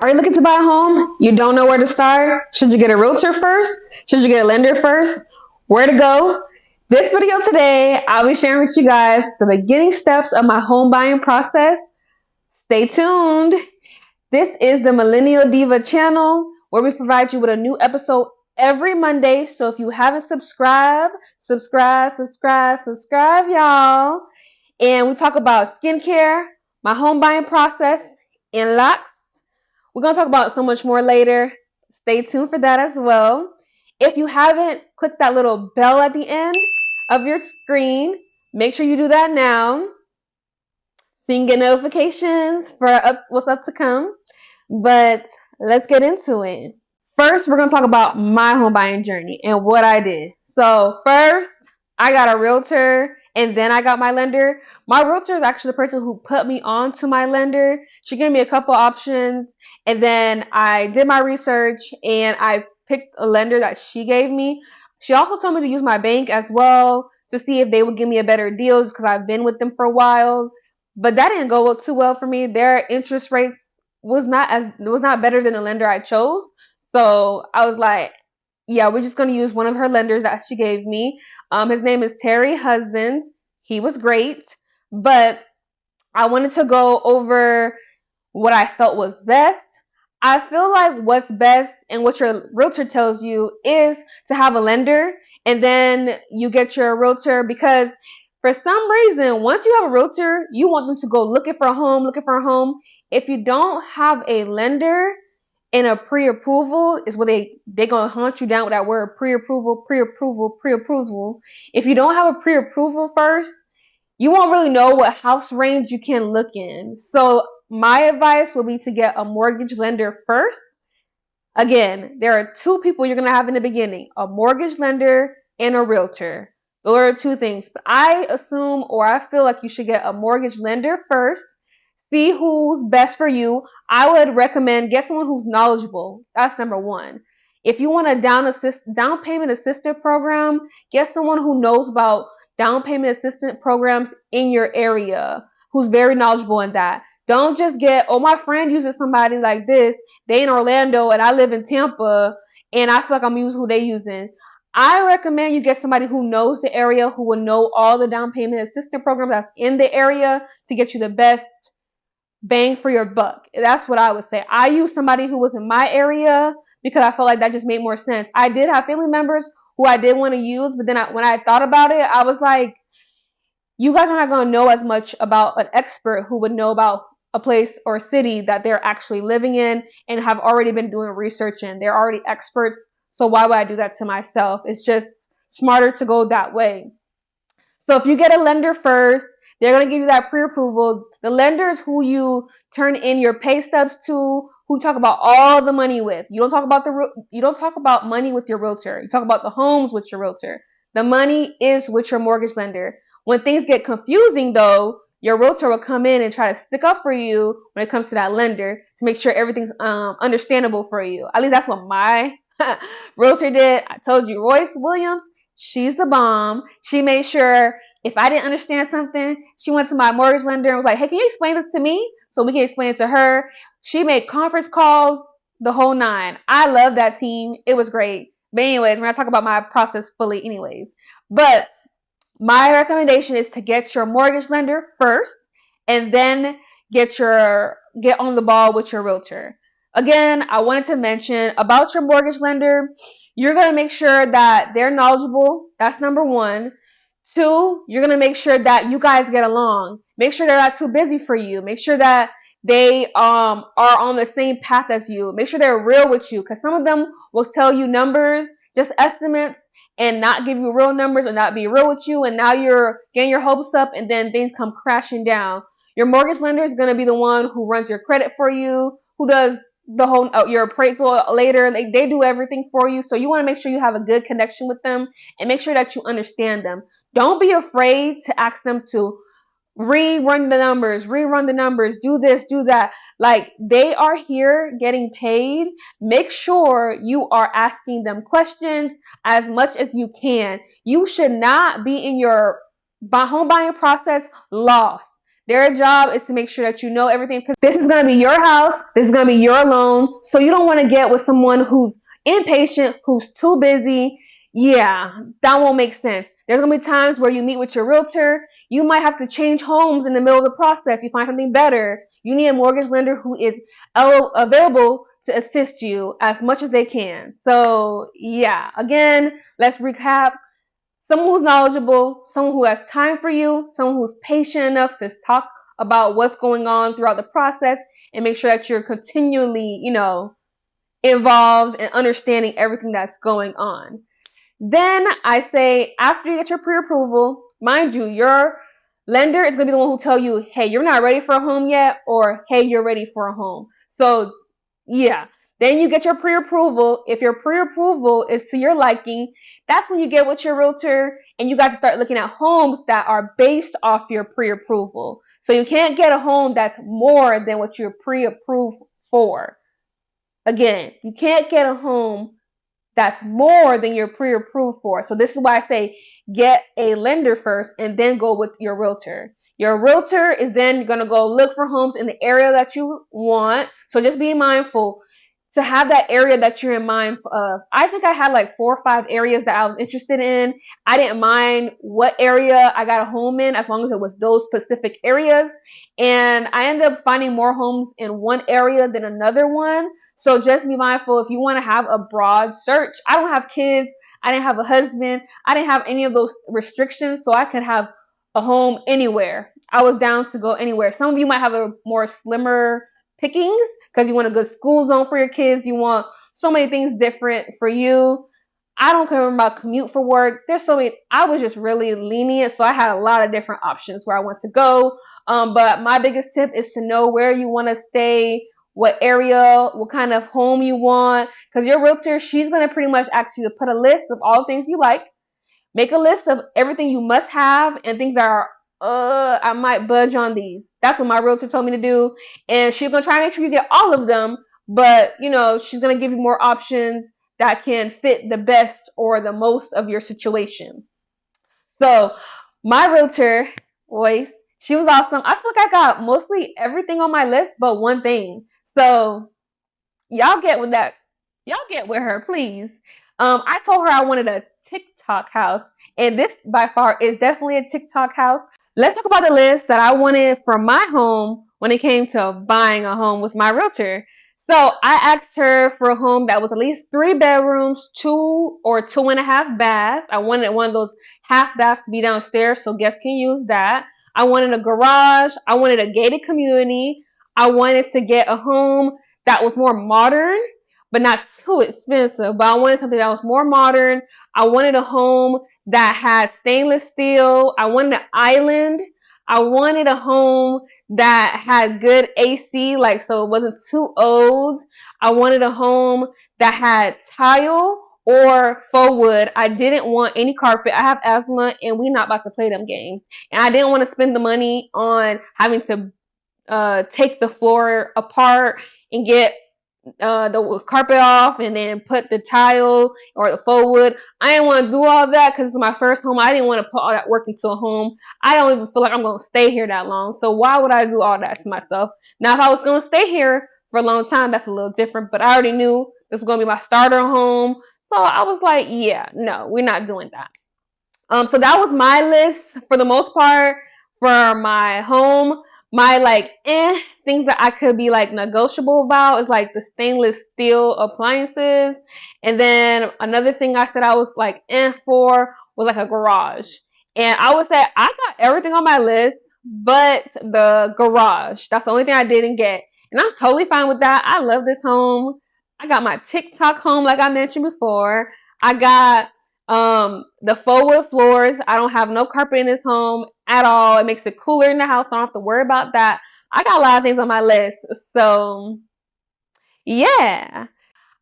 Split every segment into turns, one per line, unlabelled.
Are you looking to buy a home? You don't know where to start? Should you get a realtor first? Should you get a lender first? Where to go? This video today, I'll be sharing with you guys the beginning steps of my home buying process. Stay tuned. This is the Millennial Diva channel where we provide you with a new episode every Monday. So if you haven't subscribed, subscribe, y'all. And we talk about skincare, my home buying process, and locks. We're going to talk about so much more later. Stay tuned for that as well. If you haven't, click that little bell at the end of your screen. Make sure you do that now so you can get notifications for what's up to come. But let's get into it. First, we're going to talk about my home buying journey and what I did. So first, I got a realtor and then I got my lender. My realtor is actually the person who put me on to my lender. She gave me a couple options and then I did my research and I picked a lender that she gave me. She also told me to use my bank as well to see if they would give me a better deal because I've been with them for a while. But that didn't go too well for me. Their interest rates was not better than the lender I chose. So I was like, yeah, we're just going to use one of her lenders that she gave me. His name is Terry Husbands. He was great, but I wanted to go over what I felt was best. I feel like what's best and what your realtor tells you is to have a lender and then you get your realtor because for some reason, once you have a realtor, you want them to go looking for a home. If you don't have a lender and a pre-approval is what they're going to hunt you down with that word pre-approval. If you don't have a pre-approval first, you won't really know what house range you can look in. So my advice would be to get a mortgage lender first. Again, there are two people you're going to have in the beginning, a mortgage lender and a realtor. Those are two things. But I assume or I feel like you should get a mortgage lender first. See who's best for you. I would recommend get someone who's knowledgeable. That's number one. If you want a down payment assistance program, get someone who knows about down payment assistance programs in your area, who's very knowledgeable in that. Don't just get, oh, my friend uses somebody like this. They in Orlando and I live in Tampa and I feel like I'm using who they using. I recommend you get somebody who knows the area, who will know all the down payment assistance programs that's in the area to get you the best bang for your buck. That's what I would say. I used somebody who was in my area because I felt like that just made more sense. I did have family members who I did want to use, but then when I thought about it, I was like, you guys are not going to know as much about an expert who would know about a place or city that they're actually living in and have already been doing research in. They're already experts. So why would I do that to myself? It's just smarter to go that way. So if you get a lender first, they're going to give you that pre-approval. The lender is who you turn in your pay stubs to, who talk about all the money with. You don't talk about money with your realtor. You talk about the homes with your realtor. The money is with your mortgage lender. When things get confusing though, your realtor will come in and try to stick up for you when it comes to that lender to make sure everything's understandable for you. At least that's what my realtor did. I told you, Royce Williams, she's the bomb. She made sure if I didn't understand something, she went to my mortgage lender and was like, hey, can you explain this to me? So we can explain it to her. She made conference calls, the whole nine. I love that team. It was great. But anyways, we're going to talk about my process fully anyways. But my recommendation is to get your mortgage lender first and then get on the ball with your realtor. Again, I wanted to mention about your mortgage lender, you're going to make sure that they're knowledgeable. That's number one. Two, you're going to make sure that you guys get along. Make sure they're not too busy for you. Make sure that they are on the same path as you. Make sure they're real with you because some of them will tell you numbers, just estimates, and not give you real numbers or not be real with you. And now you're getting your hopes up and then things come crashing down. Your mortgage lender is going to be the one who runs your credit for you, who does the whole your appraisal later. They do everything for you. So you want to make sure you have a good connection with them and make sure that you understand them. Don't be afraid to ask them to rerun the numbers, do this, do that. Like, they are here getting paid. Make sure you are asking them questions as much as you can. You should not be in your home buying process lost. Their job is to make sure that you know everything, because this is going to be your house. This is going to be your loan. So you don't want to get with someone who's impatient, who's too busy. Yeah, that won't make sense. There's going to be times where you meet with your realtor. You might have to change homes in the middle of the process. You find something better. You need a mortgage lender who is available to assist you as much as they can. So yeah, again, let's recap. Someone who's knowledgeable, someone who has time for you, someone who's patient enough to talk about what's going on throughout the process and make sure that you're continually, involved and understanding everything that's going on. Then I say, after you get your pre-approval, mind you, your lender is going to be the one who tell you, hey, you're not ready for a home yet, or hey, you're ready for a home. So yeah, then you get your pre-approval. If your pre-approval is to your liking, that's when you get with your realtor and you guys start looking at homes that are based off your pre-approval. So you can't get a home that's more than what you're pre-approved for. Again, you can't get a home that's more than you're pre-approved for. So this is why I say get a lender first and then go with your realtor. Your realtor is then going to go look for homes in the area that you want. So just be mindful to have that area that you're in mind of. I think I had like 4 or 5 areas that I was interested in. I didn't mind what area I got a home in as long as it was those specific areas. And I ended up finding more homes in one area than another one. So just be mindful if you want to have a broad search. I don't have kids. I didn't have a husband. I didn't have any of those restrictions, so I could have a home anywhere. I was down to go anywhere. Some of you might have a more slimmer pickings because you want a good school zone for your kids. You want so many things different for you. I don't care about commute for work. There's so many. I was just really lenient, so I had a lot of different options where I want to go. But my biggest tip is to know where you want to stay, what area, what kind of home you want, because your realtor, she's going to pretty much ask you to put a list of all the things you like. Make a list of everything you must have and things that are, I might budge on these. That's what my realtor told me to do. And she's going to try to make sure you get all of them, but, she's going to give you more options that can fit the best or the most of your situation. So my realtor, Royce, she was awesome. I feel like I got mostly everything on my list but one thing. So y'all get with that. Y'all get with her, please. I told her I wanted a TikTok house, and this by far is definitely a TikTok house. Let's talk about the list that I wanted for my home when it came to buying a home with my realtor. So I asked her for a home that was at least 3 bedrooms, 2 or 2.5 baths. I wanted one of those half baths to be downstairs so guests can use that. I wanted a garage. I wanted a gated community. I wanted to get a home that was more modern, but not too expensive. But I wanted something that was more modern. I wanted a home that had stainless steel. I wanted an island. I wanted a home that had good AC, so it wasn't too old. I wanted a home that had tile or faux wood. I didn't want any carpet. I have asthma and we're not about to play them games. And I didn't want to spend the money on having to take the floor apart and get the carpet off and then put the tile or the faux wood. I didn't want to do all that because it's my first home. I didn't want to put all that work into a home. I don't even feel like I'm going to stay here that long. So why would I do all that to myself? Now, if I was going to stay here for a long time, that's a little different. But I already knew this was going to be my starter home. So I was like, yeah, no, we're not doing that. So that was my list for the most part for my home. My things that I could be negotiable about is the stainless steel appliances. And then another thing I said I was for was a garage. And I would say I got everything on my list but the garage. That's the only thing I didn't get. And I'm totally fine with that. I love this home. I got my TikTok home like I mentioned before. I got the faux wood floors. I don't have no carpet in this home at all. It makes it cooler in the house. So I don't have to worry about that. I got a lot of things on my list. So yeah,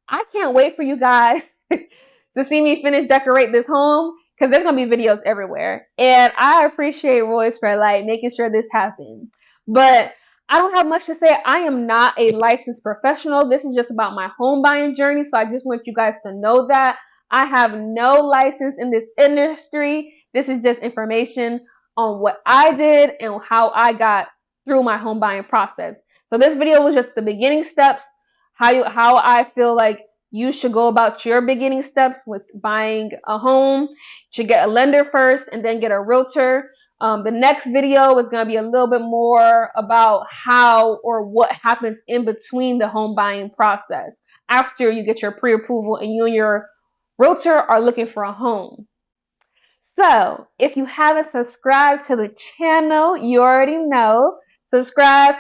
I can't wait for you guys to see me finish decorate this home because there's going to be videos everywhere. And I appreciate Royce for making sure this happened. But I don't have much to say. I am not a licensed professional. This is just about my home buying journey. So I just want you guys to know that. I have no license in this industry. This is just information on what I did and how I got through my home buying process. So this video was just the beginning steps, how I feel like you should go about your beginning steps with buying a home. You should get a lender first and then get a realtor. The next video is going to be a little bit more about how or what happens in between the home buying process after you get your pre-approval and you and your realtor are looking for a home. So, if you haven't subscribed to the channel, you already know. Subscribe,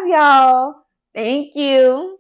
y'all. Thank you.